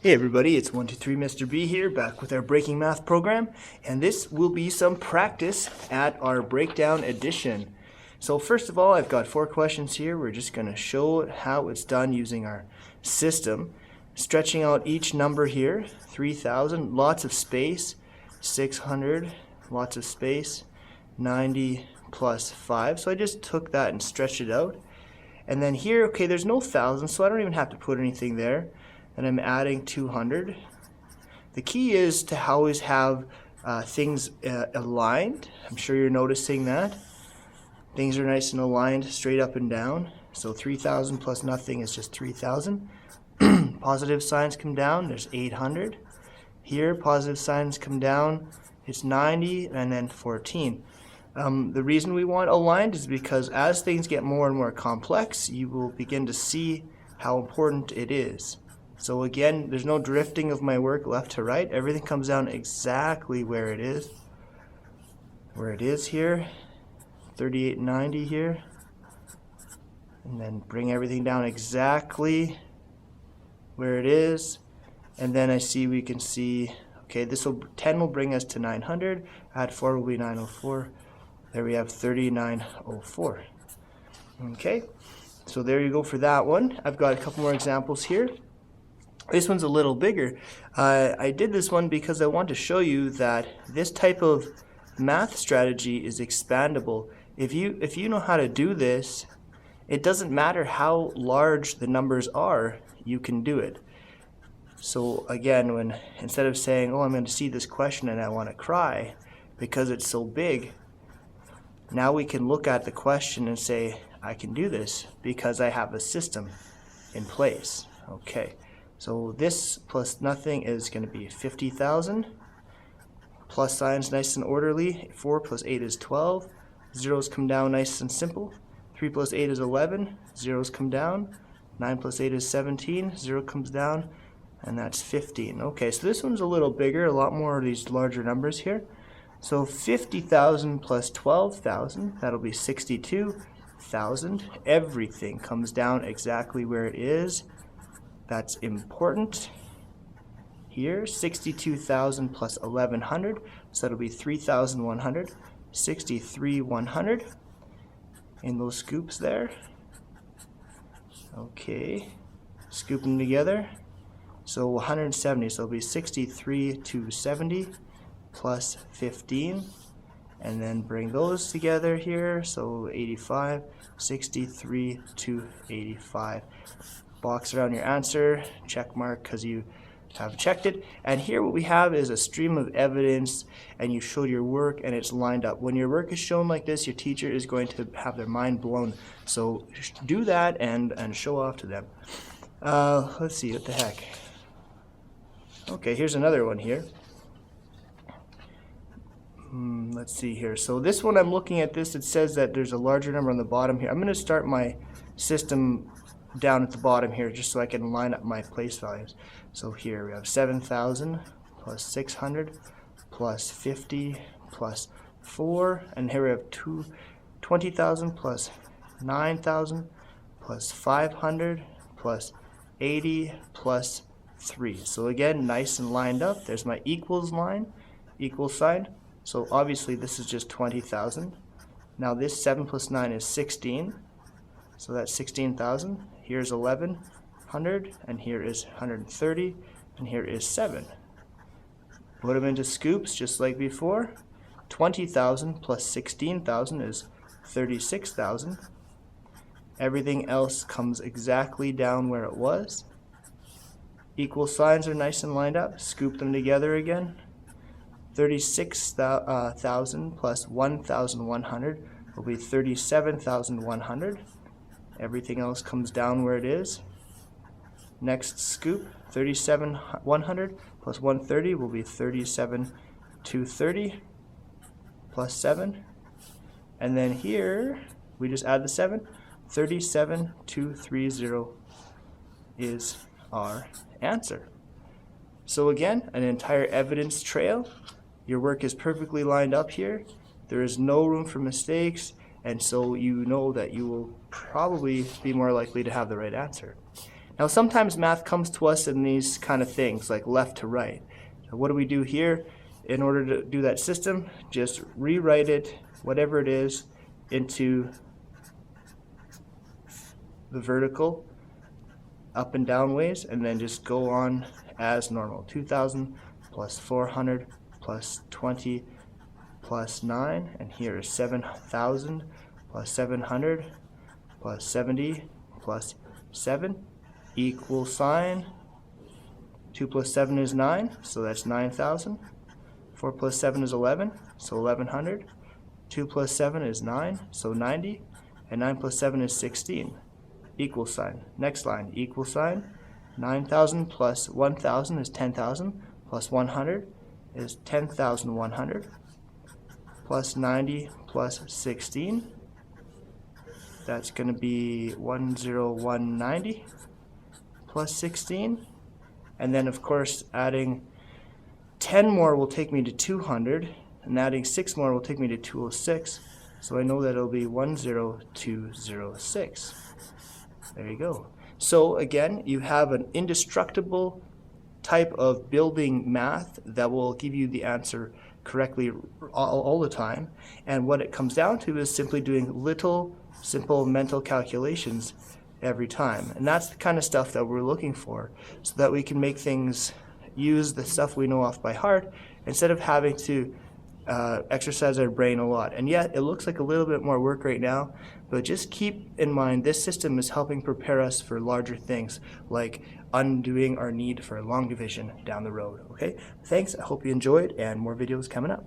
Hey everybody, it's 123 Mr. B here, back with our Breaking Math program, and this will be some practice at our breakdown edition. So first of all, I've got 4 questions here. We're just going to show how it's done using our system. Stretching out each number here, 3,000, lots of space, 600, lots of space, 90 plus 5. So I just took that and stretched it out. And then here, okay, there's no thousands, so I don't even have to put anything there. And I'm adding 200. The key is to always have things aligned. I'm sure you're noticing that. Things are nice and aligned straight up and down. So 3,000 plus nothing is just 3,000. Positive signs come down, there's 800. Here, positive signs come down, it's 90, and then 14. The reason we want aligned is because as things get more and more complex, you will begin to see how important it is. So again, there's no drifting of my work left to right. Everything comes down exactly where it is. Where it is here, 3890 here. And then bring everything down exactly where it is. And then I see we can see, okay, 10 will bring us to 900. Add 4 will be 904. There we have 3904. Okay, so there you go for that one. I've got a couple more examples here. This one's a little bigger. I did this one because I want to show you that this type of math strategy is expandable. If you know how to do this, it doesn't matter how large the numbers are, you can do it. So again, instead of saying, oh, I'm going to see this question and I want to cry because it's so big, now we can look at the question and say, I can do this because I have a system in place. Okay. So this plus nothing is going to be 50,000. Plus signs nice and orderly. 4 plus 8 is 12. Zeros come down nice and simple. 3 plus 8 is 11. Zeros come down. 9 plus 8 is 17. 0 comes down. And that's 15. Okay, so this one's a little bigger. A lot more of these larger numbers here. So 50,000 plus 12,000. That'll be 62,000. Everything comes down exactly where it is. That's important. Here, 62,000 plus 1,100, so that'll be 3,100. 63,100 in those scoops there. Okay, scoop them together. So 170, so it'll be 63,270 plus 15, and then bring those together here. So 85, 63,285. Box around your answer, check mark because you have checked it. And here what we have is a stream of evidence, and you showed your work and it's lined up. When your work is shown like this, your teacher is going to have their mind blown. So do that and show off to them. Let's see, what the heck. Okay, here's another one here. Let's see here. So this one, I'm looking at this, it says that there's a larger number on the bottom here. I'm going to start my system down at the bottom here just so I can line up my place values. So here we have 7,000 plus 600 plus 50 plus 4, and here we have 20,000 plus 9,000 plus 500 plus 80 plus 3. So again, nice and lined up. There's my equals line, equal sign. So obviously this is just 20,000. Now this 7 plus 9 is 16. So that's 16,000. Here's 1,100, and here is 130, and here is 7. Put them into scoops just like before. 20,000 plus 16,000 is 36,000. Everything else comes exactly down where it was. Equal signs are nice and lined up. Scoop them together again. 36,000 plus 1,100 will be 37,100. Everything else comes down where it is. Next scoop, 37,100 plus 130 will be 37,230 plus 7. And then here, we just add the 7. 37,230 is our answer. So again, an entire evidence trail. Your work is perfectly lined up here. There is no room for mistakes. And so you know that you will probably be more likely to have the right answer. Now sometimes math comes to us in these kind of things like left to right. So what do we do here? In order to do that system, just rewrite it, whatever it is, into the vertical up and down ways, and then just go on as normal. 2,000 plus 400 plus 20 plus 9, and here is 7,000 plus 700 plus 70 plus 7 equal sign. 2 plus 7 is 9, so that's 9,000. 4 plus 7 is 11, so 1,100. 2 plus 7 is 9, so 90. And 9 plus 7 is 16. Equal sign. Next line, equal sign. 9,000 plus 1,000 is 10,000, plus 100 is 10,100, plus 90 plus 16. That's going to be 10190 plus 16. And then, of course, adding 10 more will take me to 200, and adding 6 more will take me to 206. So I know that it'll be 10206. There you go. So again, you have an indestructible type of building math that will give you the answer correctly all the time. And what it comes down to is simply doing little simple mental calculations every time. And that's the kind of stuff that we're looking for, so that we can make things, use the stuff we know off by heart, instead of having to exercise our brain a lot. And yet it looks like a little bit more work right now, but just keep in mind this system is helping prepare us for larger things, like undoing our need for long division down the road. Okay, thanks, I hope you enjoyed, and more videos coming up.